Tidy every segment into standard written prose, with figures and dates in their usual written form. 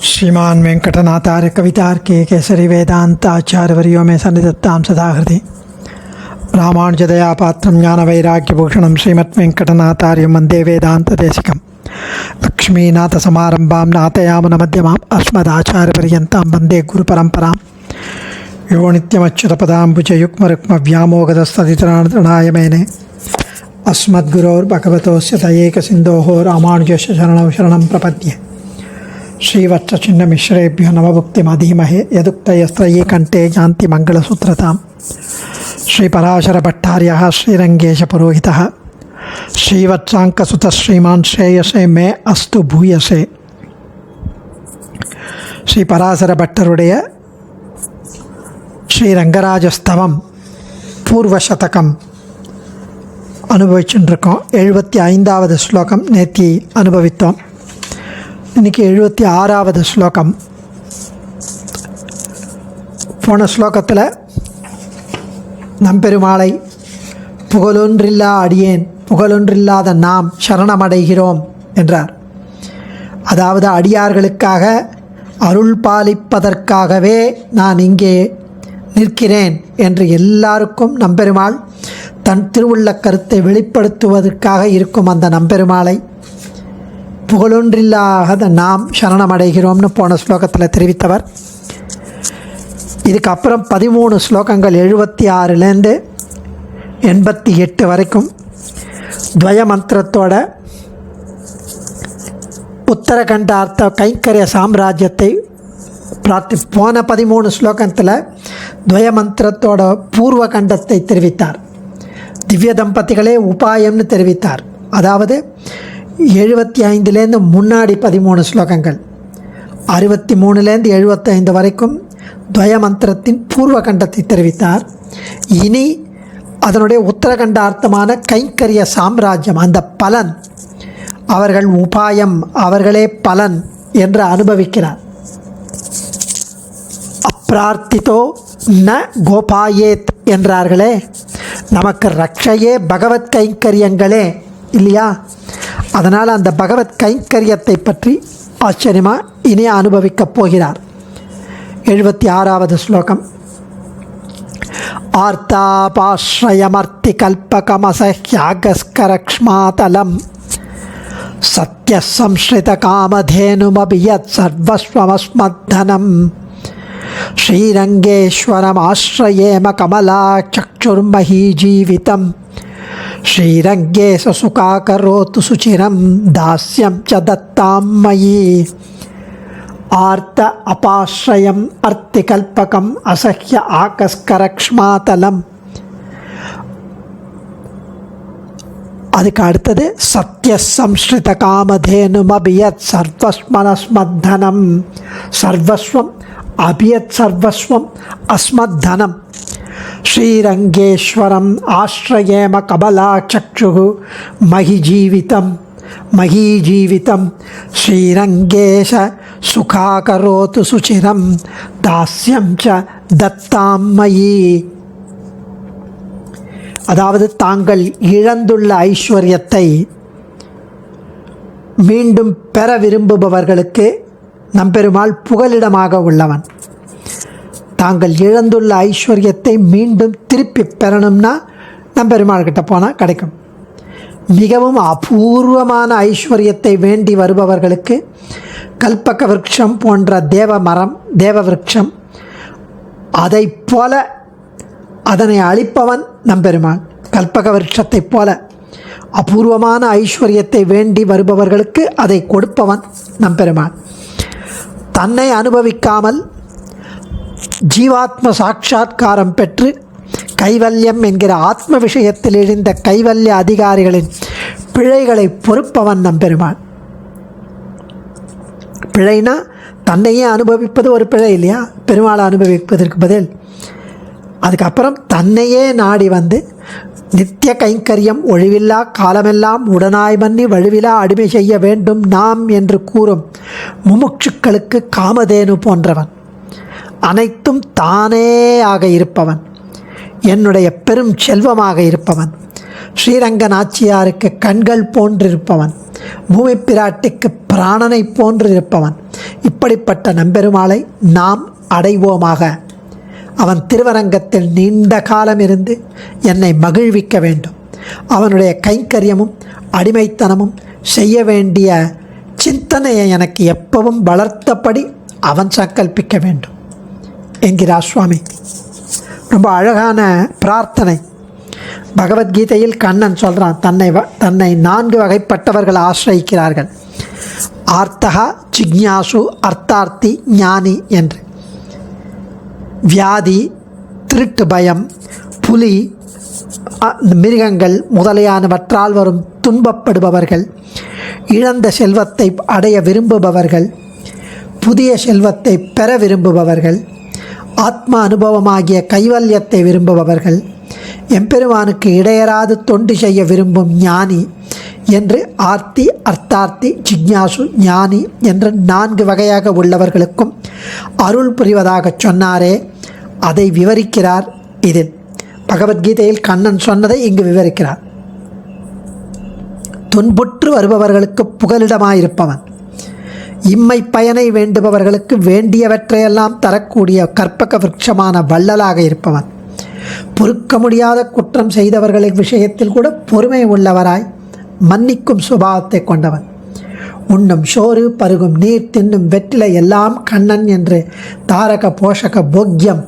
श्रीमान वेंकटनाथार्य कवितार्के केसरी वेदांत आचार्यवर्यो में सन्निधत्तां सदा हृदि रामानुजदया पात्रं ज्ञानवैराग्यभूषणं श्रीमद्वेंकटनाथार्यं वन्दे वेदान्तदेशिकं लक्ष्मीनाथसमारम्भां नाथयामुनमध्यमाम् अस्मदाचार्यपर्यन्तां वन्दे गुरुपरम्परां यो नित्यमच्युतपदाम्बुजयुग्मरुक्मव्यामोगदस्तदितराणतृणाय मेने अस्मद्गुरोर्भगवतोस्य दयैकसिन्धोः रामानुजस्य शरणौ शरणं प्रपद्ये श्रीवत्सचिन्नमिश्रेभ्यो नवभुक्तिमधीमहे यदुक्तयस्त्रयी कण्ठे जानति मङ्गलसूत्रतां श्रीपराशरभट्टार्यः श्रीरङ्गेशपुरोहितः श्रीवत्साङ्कसुतः श्रीमान् श्रेयसे मे अस्तु भूयसे. श्रीपराशरभट्टरुடைய ஸ்ரீரங்கராஜஸ்தவம் பூர்வசதகம் அனுபவிச்சுருக்கோம். 75வது ஸ்லோகம் நேத்தி அனுபவித்தோம். இன்றைக்கி 76வது ஸ்லோகம். போன ஸ்லோகத்தில் நம்பெருமாளை புகழொன்றில்லா அடியேன் புகழொன்றில்லாத நாம் சரணமடைகிறோம் என்றார். அதாவது அடியார்களுக்காக அருள் பாலிப்பதற்காகவே நான் இங்கே நிற்கிறேன் என்று எல்லாருக்கும் நம்பெருமாள் தன் திருவுள்ள கருத்தை வெளிப்படுத்துவதற்காக இருக்கும் அந்த நம்பெருமாளை புகழொன்றில்லாத நாம் சரணமடைகிறோம்னு போன ஸ்லோகத்தில் தெரிவித்தவர். இதுக்கப்புறம் 13 ஸ்லோகங்கள் 76லேருந்து 88 வரைக்கும் துவய மந்திரத்தோட உத்தரகண்டார்த்த கைங்கரிய சாம்ராஜ்யத்தை போன 13 ஸ்லோகத்தில் துவய மந்திரத்தோட பூர்வ கண்டத்தை தெரிவித்தார். திவ்ய தம்பதிகளே உபாயம்னு தெரிவித்தார். அதாவது 75லேருந்து முன்னாடி 13 ஸ்லோகங்கள் 63லேருந்து 75 வரைக்கும் துவய மந்திரத்தின் பூர்வ கண்டத்தை தெரிவித்தார். இனி அதனுடைய உத்தரகண்டார்த்தமான கைங்கரிய சாம்ராஜ்யம், அந்த பலன், அவர்கள் உபாயம், அவர்களே பலன் என்று அனுபவிக்கிறார். அப்பிரார்த்தித்தோ ந கோபாயேத் என்றார்களே, நமக்கு ரட்சையே பகவத் கைங்கரியங்களே இல்லையா? அதனால் அந்த பகவத் கைங்கரியத்தை பற்றி ஆச்சரியமாக இனி அனுபவிக்கப் போகிறார். 76வது ஸ்லோகம். ஆர்த்தாபாஸ்ரயமர்த்தி கல்பகமசஹ்யாகஸ்கரக்ஷ்மாதலம் சத்யசம்ஸ்ரித காமதேனுமபியத் சர்வஸ்வமஸ்மத்தனம் ஸ்ரீரங்கேஸ்வரமாஸ்ரயேம கமலா சக்ஷுர்மஹீ ஜீவிதம் ஸ்ரீரங்கே சுகாகரோத்து சுச்சிரம் தாஸ்யம் ச தத்தாம் மயி. ஆர்த்த அபாஸ்ரயம் அர்த்திகல்பகம் அசஹ்ய ஆகஸ்கரக்ஷ்மாதலம். அதுக்கு அடுத்தது சத்யசம்ஸ்ரித காமதேனுமபியத் சர்வஸ்மனஸ்மத்தனம். சர்வஸ்வம் அபியத் சர்வஸ்வம் அஸ்மத்தனம். ஸ்ரீரங்கேஸ்வரம் ஆஸ்ரயேம கமலா சக்ஷு மஹி ஜீவிதம் மஹீ ஜீவிதம் ஸ்ரீரங்கேஷ சுகாகரோத்து சுச்சிரம் தாஸ்யம் ச தத்தாம் மயி. அதாவது தாங்கள் இழந்துள்ள ஐஸ்வர்யத்தை மீண்டும் பெற விரும்புபவர்களுக்கு நம்பெருமாள் புகலிடமாக உள்ளவன். தாங்கள் இழந்துள்ள ஐஸ்வர்யத்தை மீண்டும் திருப்பி பெறணும்னா நம்பெருமாள் கிட்ட போனால் கிடைக்கும். மிகவும் அபூர்வமான ஐஸ்வர்யத்தை வேண்டி வருபவர்களுக்கு கல்பக விருட்சம் போன்ற தேவ மரம், தேவ விருட்சம், அதை போல அதனை அளிப்பவன் நம்பெருமாள். கல்பக விருட்சத்தை போல அபூர்வமான ஐஸ்வர்யத்தை வேண்டி வருபவர்களுக்கு அதை கொடுப்பவன் நம்பெருமாள். தன்னை அனுபவிக்காமல் ஜீவாத்ம சாட்சா்காரம் பெற்று கைவல்யம் என்கிற ஆத்ம விஷயத்தில் எழுந்த கைவல்ய அதிகாரிகளின் பிழைகளை பொறுப்பவன் நம்பெருமாள். பிழைனா தன்னையே அனுபவிப்பது ஒரு பிழை இல்லையா? பெருமாளை அனுபவிப்பதற்கு பதில் அதுக்கப்புறம் தன்னையே நாடி வந்து நித்திய கைங்கரியம் ஒழிவில்லா காலமெல்லாம் உடனாய் மன்னி வழுவிலா அடிமை செய்ய வேண்டும் நாம் என்று கூறும் முமுட்சுக்களுக்கு காமதேனு போன்றவன். அனைத்தும் தானே ஆக இருப்பவன், என்னுடைய பெரும் செல்வமாக இருப்பவன், ஸ்ரீரங்க நாச்சியாருக்கு கண்கள் போன்றிருப்பவன், பூமி பிராட்டிக்கு பிராணனை போன்றிருப்பவன், இப்படிப்பட்ட நம்பெருமாளை நாம் அடைவோமாக. அவன் திருவரங்கத்தில் நீண்ட காலம் இருந்து என்னை மகிழ்விக்க வேண்டும். அவனுடைய கைங்கரியமும் அடிமைத்தனமும் செய்ய வேண்டிய சிந்தனையை எனக்கு எப்பவும் வளர்த்தபடி அவன் சங்கல்பிக்க வேண்டும் என்கிறார் சுவாமி. ரொம்ப அழகான பிரார்த்தனை. பகவத்கீதையில் கண்ணன் சொல்கிறான், தன்னை 4 வகைப்பட்டவர்கள் ஆசிரியிக்கிறார்கள். ஆர்த்தகா, ஜிக்ஞாசு, அர்த்தார்த்தி, ஞானி என்று. வியாதி, திருட்டு பயம், புலி, மிருகங்கள் முதலியானவற்றால் வரும் துன்பப்படுபவர்கள், இழந்த செல்வத்தை அடைய விரும்புபவர்கள், புதிய செல்வத்தை பெற விரும்புபவர்கள், ஆத்ம அனுபவமாகிய கைவல்யத்தை விரும்புபவர்கள், எம்பெருமானுக்கு இடையராது தொண்டு செய்ய விரும்பும் ஞானி என்று ஆர்த்தி, அர்த்தார்த்தி, ஜிக்ஞாசு, ஞானி என்ற 4 வகையாக உள்ளவர்களுக்கும் அருள் புரிவதாக சொன்னாரே, அதை விவரிக்கிறார் இதில். பகவத்கீதையில் கண்ணன் சொன்னதை இங்கு விவரிக்கிறார். துன்புற்று வருபவர்களுக்கு புகலிடமாயிருப்பவன், இம்மை பயனை வேண்டுபவர்களுக்கு வேண்டியவற்றையெல்லாம் தரக்கூடிய கற்பக விருட்சமான வள்ளலாக இருப்பவன், பொறுக்க முடியாத குற்றம் செய்தவர்களின் விஷயத்தில் கூட பொறுமை உள்ளவராய் மன்னிக்கும் சுபாவத்தை கொண்டவன், உண்ணும் சோறு, பருகும் நீர், தின்னும் வெற்றிலை எல்லாம் கண்ணன் என்று தாரக போஷக போக்கியம்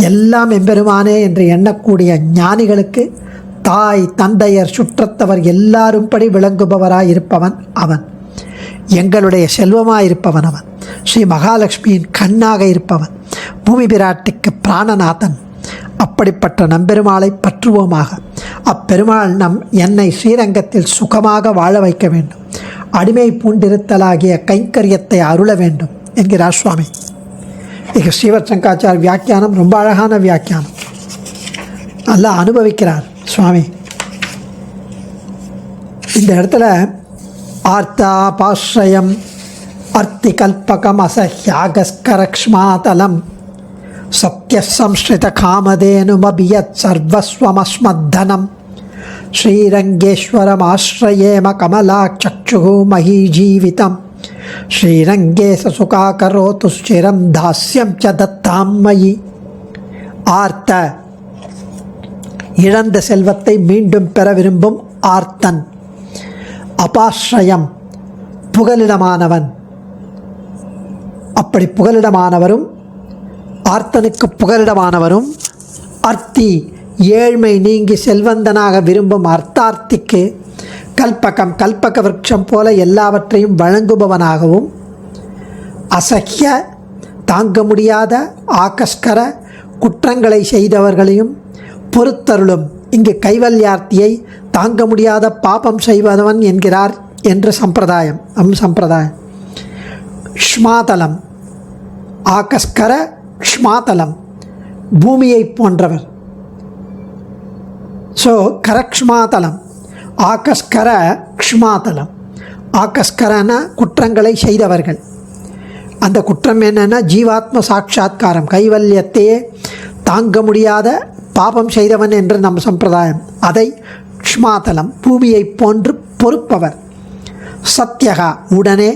எல்லாம் எம்பெருமானே என்று எண்ணக்கூடிய ஞானிகளுக்கு தாய், தந்தையர், சுற்றத்தவர் எல்லாரும்படி விளங்குபவராயிருப்பவன் அவன். எங்களுடைய செல்வமாயிருப்பவன் அவன். ஸ்ரீ மகாலட்சுமியின் கண்ணாக இருப்பவன், பூமி பிராட்டிக்கு பிராணநாதன். அப்படிப்பட்ட நம்பெருமாளை பற்றுவோமாக. அப்பெருமாள் என்னை ஸ்ரீரங்கத்தில் சுகமாக வாழ வைக்க வேண்டும், அடிமை பூண்டிருத்தலாகிய கைங்கரியத்தை அருள வேண்டும் என்கிறார் சுவாமி. இங்கே ஸ்ரீவத் சங்காச்சார் வியாக்கியானம் ரொம்ப அழகான வியாக்கியானம், நல்லா அனுபவிக்கிறார் சுவாமி. இந்த இடத்துல ஆர்த்தாபாஸ்ரயம் அர்த்தி கல்பகம் அசஹ்யாகஸ்கரக்ஷ்மாதலம் சத்ய சம்ஸ்ரித காமதேனுமபியத் சர்வஸ்வமஸ்மத்தனம் ஸ்ரீரங்கேஸ்வரமாஸ்ரயேம கமலா சக்ஷு மஹி ஜீவிதம் ஸ்ரீரங்கே சுகாகரோது ஸ்சிரம் தாஸ்யம் ச தத்தாம் மயி. ஆர்த்த, இழந்த செல்வத்தை மீண்டும் பெற விரும்பும் ஆர்த்தன். அபாஸ்ரயம், புகலிடமானவன். அப்படி புகலிடமானவரும் ஆர்த்தனுக்கு புகலிடமானவரும் அர்த்தி, ஏழ்மை நீங்கி செல்வந்தனாக விரும்பும் அர்த்தார்த்திக்கு கல்பகம், கல்பக விருட்சம் போல எல்லாவற்றையும் வழங்குபவனாகவும், அசஹ்ய, தாங்க முடியாத, ஆகஸ்கர, குற்றங்களை செய்தவர்களையும் பொறுத்தருளும். இங்கு கைவல்யார்த்தியை தாங்க முடியாத பாபம் செய்வதவன் என்கிறார் என்று சம்பிரதாயம். சம்பிரதாயம். க்ஷ்மாதலம், ஆகஸ்கர க்ஷ்மாதலம், பூமியை போன்றவர். ஸோ கரக்ஷ்மாதலம், ஆகஸ்கர க்ஷ்மாதலம். ஆகஸ்கரன குற்றங்களை செய்தவர்கள். அந்த குற்றம் என்னென்னா ஜீவாத்ம சாட்சா்காரம், கைவல்யத்தையே தாங்க முடியாத பாபம் செய்தவன் என்று நம் சம்பிரதாயம். அதை க்ஷ்மாதலம், பூமியை போன்று பொறுப்பவர். சத்யகா, உடனே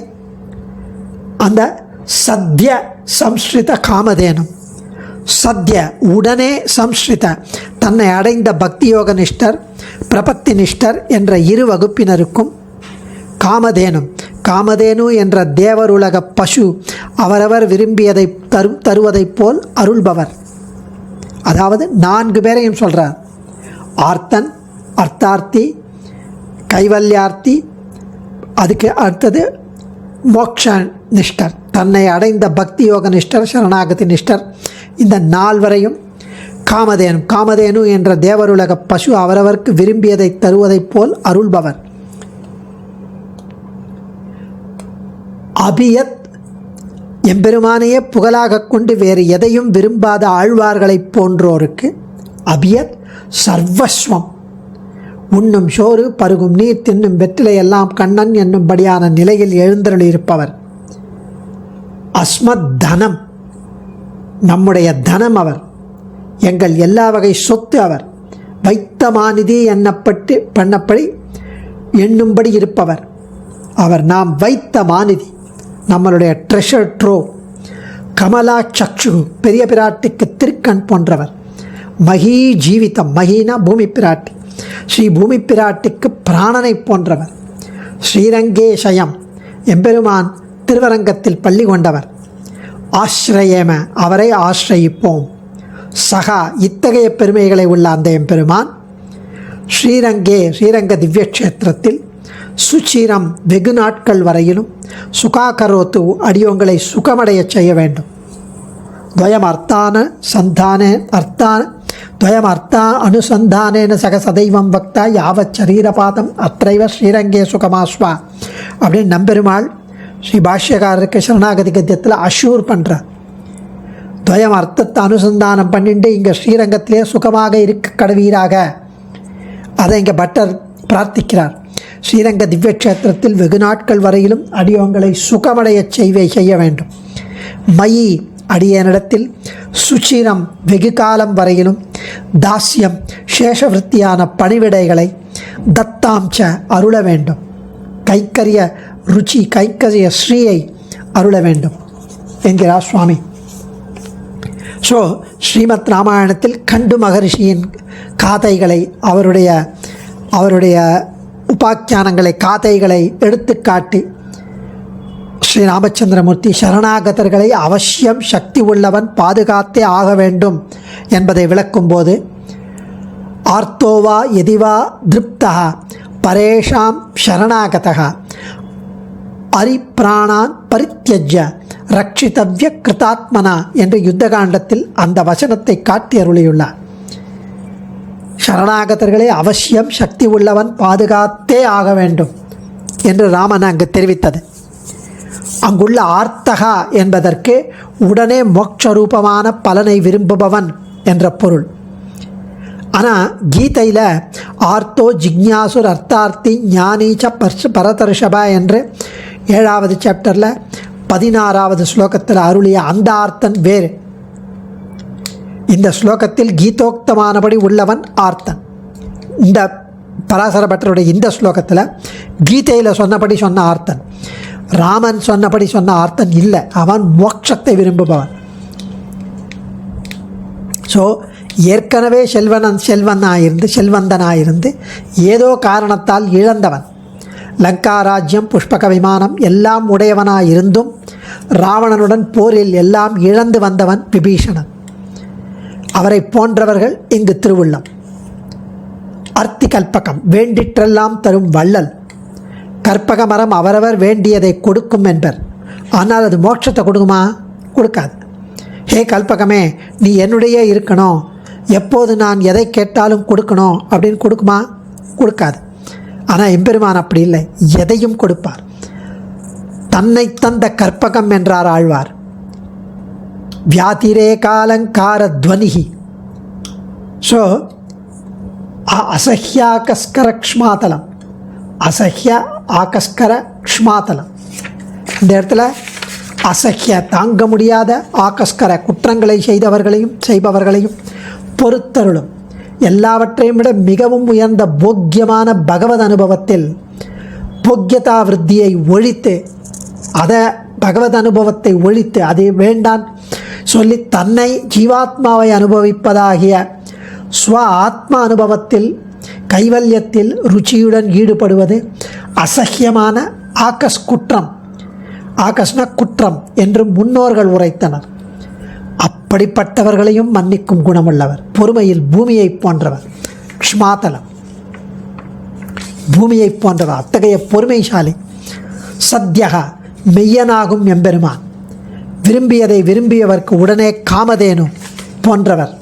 அந்த சத்ய சம்ஸ்ரித காமதேனும். சத்ய, உடனே, சம்ஸ்ரித, தன்னை அடைந்த பக்தியோக நிஷ்டர், பிரபத்தி நிஷ்டர் என்ற 2 வகுப்பினருக்கும் காமதேனும், காமதேனு என்ற தேவருலக பசு அவரவர் விரும்பியதை தருவதைப் போல் அருள்பவர். அதாவது 4 பேரையும் சொல்கிறார். ஆர்த்தன், அர்த்தார்த்தி, கைவல்யார்த்தி, அதுக்கு அடுத்தது மோக்ஷ நிஷ்டர், தன்னை அடைந்த பக்தி யோக நிஷ்டர், சரணாகதி நிஷ்டர். இந்த 4வரையும் காமதேனு, காமதேனு என்ற தேவருலக பசு அவரவருக்கு விரும்பியதை தருவதைப் போல் அருள்பவர். அபியத், எம்பெருமானையே புகழாக கொண்டு வேறு எதையும் விரும்பாத ஆழ்வார்களைப் போன்றோருக்கு அபியத் சர்வஸ்வம். உண்ணும் சோறு, பருகும் நீர், தின்னும் வெற்றிலை எல்லாம் கண்ணன் என்னும்படியான நிலையில் எழுந்தருளியிருப்பவர். அஸ்மத் தனம், நம்முடைய தனம் அவர். எங்கள் எல்லா வகை சொத்து அவர். வைத்தமானிதி பண்ணப்படி எண்ணும்படி இருப்பவர் அவர். நாம் வைத்த மாநிதி, நம்மளுடைய ட்ரெஷர் ட்ரோ. கமலா சக்ஷு, பெரிய பிராட்டிக்கு திருக்கண் போன்றவர். மகி ஜீவிதம், மகினா பூமி பிராட்டி, ஸ்ரீ பூமி பிராட்டிக்கு பிராணனை போன்றவர். ஸ்ரீரங்கேஷயம், எம்பெருமான் திருவரங்கத்தில் பள்ளி கொண்டவர். ஆஸ்ரயேம, அவரை ஆசிரயிப்போம். சகா, இத்தகைய பெருமைகளை உள்ள அந்த எம்பெருமான் ஸ்ரீரங்கே, ஸ்ரீரங்க திவ்யக்ஷேத்திரத்தில் சுச்சிரம், வெகு நாட்கள் வரையிலும் சுகாகரோத்து, அடியோங்களை சுகமடைய செய்ய வேண்டும். துவயம் அர்த்தான சந்தானே அர்த்தான துவயம் அர்த்தா அனுசந்தானேன சக சதைவம் வக்தா யாவத் சரீரபாதம் அத்தைவ ஸ்ரீரங்கே சுகமாஸ்வா அப்படின்னு நம்பெருமாள் ஸ்ரீ பாஷ்யக்காரருக்கு சரணாகதி கத்தியத்தில் அஷூர் பண்ணுறார். துவயம் அர்த்தத்தை அனுசந்தானம் பண்ணிட்டு இங்கே ஸ்ரீரங்கத்திலே சுகமாக இருக்க கடவீராக, அதை இங்கே பட்டர் பிரார்த்திக்கிறார். ஸ்ரீரங்க திவ்யக்ஷேத்திரத்தில் வெகு நாட்கள் வரையிலும் அடியோங்களை சுகமடைய செய்ய வேண்டும். மயி, அடியனிடத்தில் சுச்சிரம், வெகு காலம் வரையிலும் தாஸ்யம், சேஷவிருத்தியான பணிவிடைகளை தத்தாம்ச, அருள வேண்டும். கைக்கரிய ருச்சி, கைக்கரிய ஸ்ரீயை அருள வேண்டும் என்கிறார் சுவாமி. ஸோ ஸ்ரீமத் ராமாயணத்தில் கண்டு மகரிஷியின் காதைகளை, அவருடைய உபாக்கியானங்களை, காதைகளை எடுத்துக்காட்டி ஸ்ரீ ராமச்சந்திரமூர்த்தி சரணாகதர்களை அவசியம் சக்தி உள்ளவன் பாதுகாத்தே ஆக வேண்டும் என்பதை விளக்கும்போது, ஆர்த்தோவா எதிவா திருப்தா பரேஷாம் சரணாகதா அரிப்ராணான் பரித்யஜ்ய ரக்ஷிதவ்ய கிருதாத்மனா என்று யுத்தகாண்டத்தில் அந்த வசனத்தை காட்டி அருளியுள்ளார். சரணாகதர்களை அவசியம் சக்தி உள்ளவன் பாதுகாத்தே ஆக வேண்டும் என்று ராமன் அங்கு தெரிவித்தது. அங்குள்ள ஆர்த்தகா என்பதற்கு உடனே மோட்சரூபமான பலனை விரும்புபவன் என்ற பொருள். ஆனால் கீதையில் ஆர்த்தோ ஜிக்ஞாசுர் அர்த்தார்த்தி ஞானீச்ச பரதர்ஷபா என்று 7வது சாப்டரில் 16வது ஸ்லோகத்தில் அருளிய அந்த ஆர்த்தன் வேறு. இந்த ஸ்லோகத்தில் கீதோக்தமானபடி உள்ளவன் ஆர்த்தன். இந்த பராசர பட்டருடைய இந்த ஸ்லோகத்தில் கீதையில் சொன்னபடி சொன்ன ஆர்த்தன், ராமன் சொன்னபடி சொன்ன ஆர்த்தன் இல்லை. அவன் மோட்சத்தை விரும்புபவன். ஸோ ஏற்கனவே செல்வந்தனாயிருந்து ஏதோ காரணத்தால் இழந்தவன், லங்கா ராஜ்யம், புஷ்பக விமானம் எல்லாம் உடையவனாயிருந்தும் ராவணனுடன் போரில் எல்லாம் இழந்து வந்தவன் விபீஷணன். அவரை போன்றவர்கள் இங்கு திருவுள்ளம். அர்த்தி கல்பகம், வேண்டிற்றெல்லாம் தரும் வள்ளல். கற்பக மரம் அவரவர் வேண்டியதை கொடுக்கும் என்பர். ஆனால் அது மோட்சத்தை கொடுக்குமா? கொடுக்காது. ஹே கல்பகமே, நீ என்னுடைய இருக்கணும், எப்போது நான் எதை கேட்டாலும் கொடுக்கணும் அப்படின்னு கொடுக்குமா? கொடுக்காது. ஆனால் எம்பெருமான் அப்படி இல்லை, எதையும் கொடுப்பார். தன்னை தந்த கற்பகம் என்றார் ஆழ்வார். வியாதிரே காலங்கார துவனிகி. ஸோ அசஹ்யாகஸ்கர க்ஷ்மாதலம், அசஹ்ய ஆகஸ்கர க்ஷ்மாதலம். இந்த இடத்துல அசஹ்ய, தாங்க முடியாத, ஆகஸ்கர, குற்றங்களை செய்பவர்களையும் பொறுத்தருளும். எல்லாவற்றையும் விட மிகவும் உயர்ந்த போக்கியமான பகவத் அனுபவத்தில் போக்கியதா விருத்தியை ஒழித்து, அதை பகவத் அனுபவத்தை ஒழித்து அதை வேண்டான் சொல்லி தன்னை ஜீவாத்மாவை அனுபவிப்பதாகிய ஸ்வ ஆத்மா அனுபவத்தில் கைவல்யத்தில் ருச்சியுடன் ஈடுபடுவது அசஹ்யமான ஆகஸ் குற்றம். ஆகஸ்ன குற்றம் என்று முன்னோர்கள் உரைத்தனர். அப்படிப்பட்டவர்களையும் மன்னிக்கும் குணமுள்ளவர். பொறுமையில் பூமியை போன்றவர். க்ஷ்மாதலம், பூமியை போன்றவர். அத்தகைய பொறுமைசாலி. சத்யகா, மெய்யனாகும் எம்பெருமான். விரும்பியதை விரும்பியவர்க்கு உடனே காமதேனு போன்றவர்.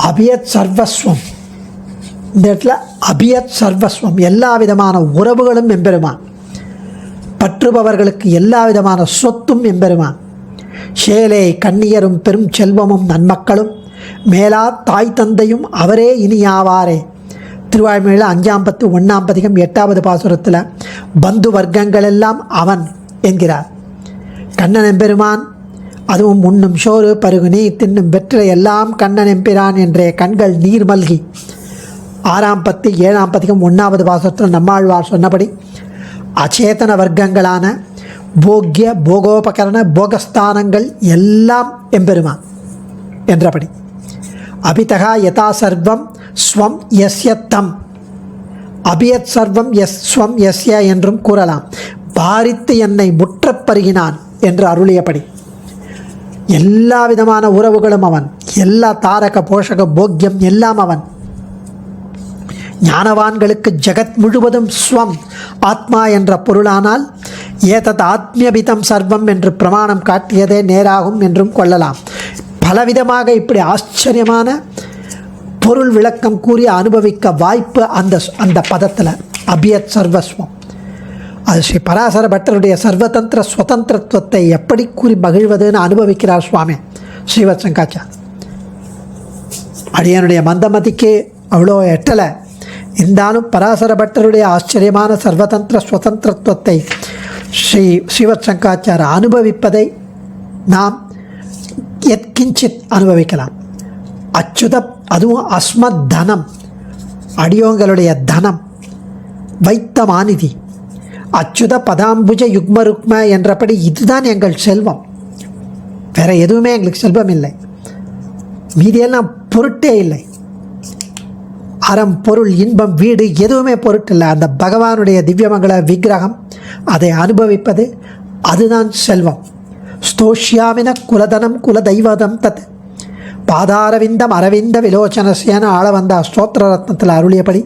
அபியத் சர்வஸ்வம், இந்த இடத்துல அபியத் சர்வஸ்வம், எல்லா விதமான உறவுகளும் எம்பெருமான். பற்றுபவர்களுக்கு எல்லா விதமான சொத்தும் எம்பெருமான். ஷேலே, கண்ணியரும் பெரும் செல்வமும் நன்மக்களும் மேலா தாய் தந்தையும் அவரே இனியாவாரே. திருவாய்மொழியில் 5ஆம் பத்து 1ஆம் பதிகம் 8வது பாசுரத்தில் பந்து வர்க்கங்கள் எல்லாம் அவன் என்கிறார். கண்ணன் எம்பெருமான், அதுவும் உண்ணும் சோறு பருகு நீ தின்னும் வெற்றிலை எல்லாம் கண்ணன் எம்பிரான் என்றே கண்கள் நீர் மல்கி. 6ஆம் பத்து 7ஆம் பதிகம் 1வது பாசுரத்தில் நம்மாழ்வார் சொன்னபடி அச்சேதன வர்க்கங்களான போக்ய போகோபகரண போகஸ்தானங்கள் எல்லாம் எம்பெருமான் என்றபடி. அபிதகா யதா சர்வம் ஸ்வம் யஸ்ய தம், அபியத் சர்வம் ஸ்வம் யஸ்ய என்றும் கூறலாம். பாரித்து என்னை முற்றப் பருகினான் என்று அருளியபடி எல்லா விதமான உறவுகளும் அவன், எல்லா தாரக போஷக போக்கியம் எல்லாம் அவன். ஞானவான்களுக்கு ஜெகத் முழுவதும் ஸ்வம் ஆத்மா என்ற பொருளானால் ஏதத் ஆத்மியபிதம் சர்வம் என்று பிரமாணம் காட்டியதே நேராகும் என்றும் கொள்ளலாம். பலவிதமாக இப்படி ஆச்சரியமான பொருள் விளக்கம் கூறி அனுபவிக்க வாய்ப்பு அந்த பதத்தில் அபியத் சர்வஸ்வம். அது ஸ்ரீ பராசர பட்டருடைய சர்வதந்திர சுதந்திரத்துவத்தை எப்படி கூறி மகிழ்வதுன்னு அனுபவிக்கிறார் சுவாமி ஸ்ரீவத் சங்காச்சார். அடியனுடைய மந்தமதிக்கு அவ்வளோ எட்டலை, இருந்தாலும் பராசர பட்டருடைய ஆச்சரியமான சர்வதந்திர சுதந்திரத்துவத்தை ஸ்ரீவத் சங்காச்சார் அனுபவிப்பதை நாம் எத்கிஞ்சித் அனுபவிக்கலாம். அச்சுத, அதுவும் அஸ்மத் தனம், அடியோங்களுடைய தனம், வைத்த மாநிதி, அச்சுத பதாம்புஜ யுக்ம ருக்ம என்றபடி இதுதான் எங்கள் செல்வம். வேற எதுவுமே எங்களுக்கு செல்வம் இல்லை, மீதியெல்லாம் பொருட்டே இல்லை. அறம் பொருள் இன்பம் வீடு எதுவுமே பொருட்டில்லை. அந்த பகவானுடைய திவ்யமங்கள விக்கிரகம் அதை அனுபவிப்பது அதுதான் செல்வம். ஸ்தோஷ்யாமின குலதனம் குலதெய்வதம் தத் பாதாரவிந்தம் அரவிந்த விலோச்சனசியான ஆள வந்த ஸ்தோத்திர ரத்னத்தில் அருளியபடி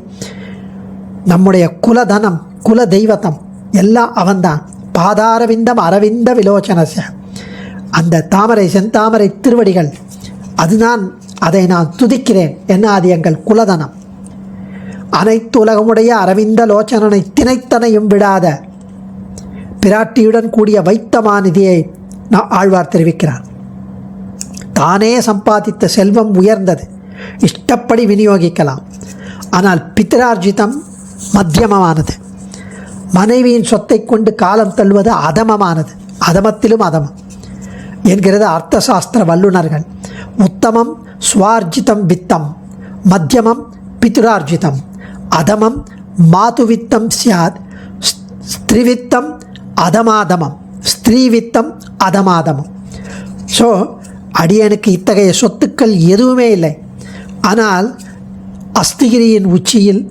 நம்முடைய குலதனம் குல தெய்வத்தம் எல்லாம் அவன்தான். பாதாரவிந்தம் அரவிந்த விலோச்சனசிய, அந்த தாமரை செந்தாமரை திருவடிகள் அதுதான், அதை நான் துதிக்கிறேன் என்ன, அது எங்கள் குலதனம். அனைத்து உலகமுடைய அரவிந்த லோச்சனனை தினைத்தனையும் விடாத பிராட்டியுடன் கூடிய வைத்தமாநிதியை ஆழ்வார் தெரிவிக்கிறார். தானே சம்பாதித்த செல்வம் உயர்ந்தது, இஷ்டப்படி விநியோகிக்கலாம். ஆனால் பித்ரார்ஜிதம் மத்தியமமானது. மனைவியின் சொத்தை கொண்டு காலம் தள்ளுவது அதமமானது, அதமத்திலும் அதமம் என்கிறது அர்த்த சாஸ்திர வல்லுநர்கள். உத்தமம் ஸ்வார்ஜிதம் வித்தம், மத்தியமம் பித்ரார்ஜிதம், அதமம் மாதுவித்தம் சியாத், ஸ்திரிவித்தம் அதமாதமம், ஸ்திரீவித்தம் அதமாதமம். ஸோ அடியனுக்கு இத்தகைய சொத்துக்கள் எதுவுமே இல்லை. ஆனால் அஸ்திகிரியின் உச்சியில்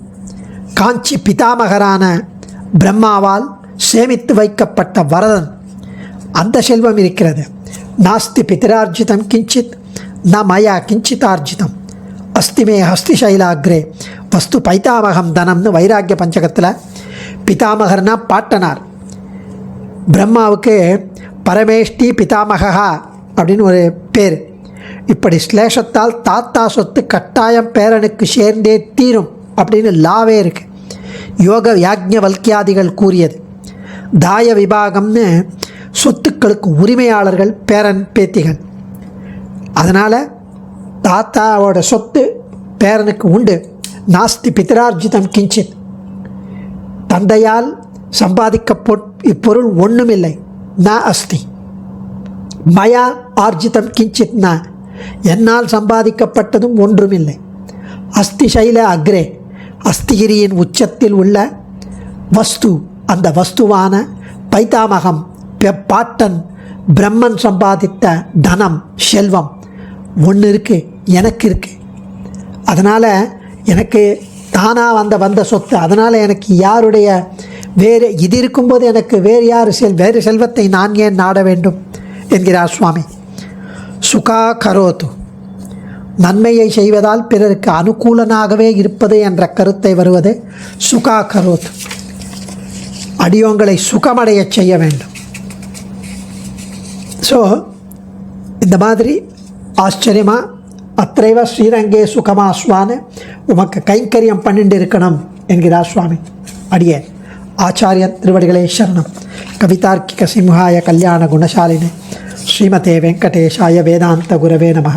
காஞ்சி பிதாமகரான பிரம்மாவால் சேமித்து வைக்கப்பட்ட வரதன், அந்த செல்வம் இருக்கிறது. நாஸ்தி பிதிரார்ஜிதம் கிஞ்சித் ந மயா கிஞ்சிதார்ஜிதம் அஸ்திமே ஹஸ்திசைலாகிரே வஸ்து பைதாமகம் தனம்னு வைராக்கிய பஞ்சகத்தில் பிதாமகர்னா பாட்டனார். பிரம்மாவுக்கு பரமேஷ்டி பிதாமகா அப்படின்னு ஒரு பேர். இப்படி ஸ்லேஷத்தால் தாத்தா சொத்து கட்டாயம் பேரனுக்கு சேர்ந்தே தீரும் அப்படின்னு லாவே இருக்குது. யோக யாக்ஞவல்கியாதிகள் கூறியது. தாய விபாகம்னு சொத்துக்களுக்கு உரிமையாளர்கள் பேரன் பேத்திகள். அதனால் தாத்தாவோட சொத்து பேரனுக்கு உண்டு. நாஸ்தி பித்ரார்ஜிதம் கிஞ்சித், தந்தையால் சம்பாதிக்க இப்பொருள் ஒன்றுமில்லை. ந அஸ்தி மயா ஆர்ஜிதம் கிஞ்சித் ந, என்னால் சம்பாதிக்கப்பட்டதும் ஒன்றுமில்லை. அஸ்திசைல அக்ரே, அஸ்திகிரியின் உச்சத்தில் உள்ள வஸ்து, அந்த வஸ்துவான பைதாமகம் பாட்டன் பிரம்மன் சம்பாதித்த தனம் செல்வம் ஒன்று இருக்குது, எனக்கு இருக்குது. அதனால் எனக்கு தானாக வந்த சொத்து. அதனால் எனக்கு யாருடைய வேறு இது இருக்கும்போது எனக்கு வேறு செல்வத்தை நான் ஏன் நாட வேண்டும் என்கிறார் சுவாமி. சுகா கரோத்து, நன்மையை செய்வதால் பிறருக்கு அனுகூலனாகவே இருப்பது என்ற கருத்தை வருவது சுகா கரோத்து. அடியோங்களை சுகமடைய செய்ய வேண்டும். ஸோ இந்த மாதிரி ஆச்சரியமாக அத்தைவ ஸ்ரீரங்கே சுகமாஸ்வான்னு உமக்கு கைங்கரியம் பண்ணிட்டு இருக்கணும் என்கிறார் சுவாமி. அடியே ஆச்சாரியன் திருவடிகளே சரணம். கவிதார்க்கிக சிம்ஹாய கல்யாண குணசாலினே ஸ்ரீமதே வெங்கடேஷாய வேதாந்த குரவே நமः.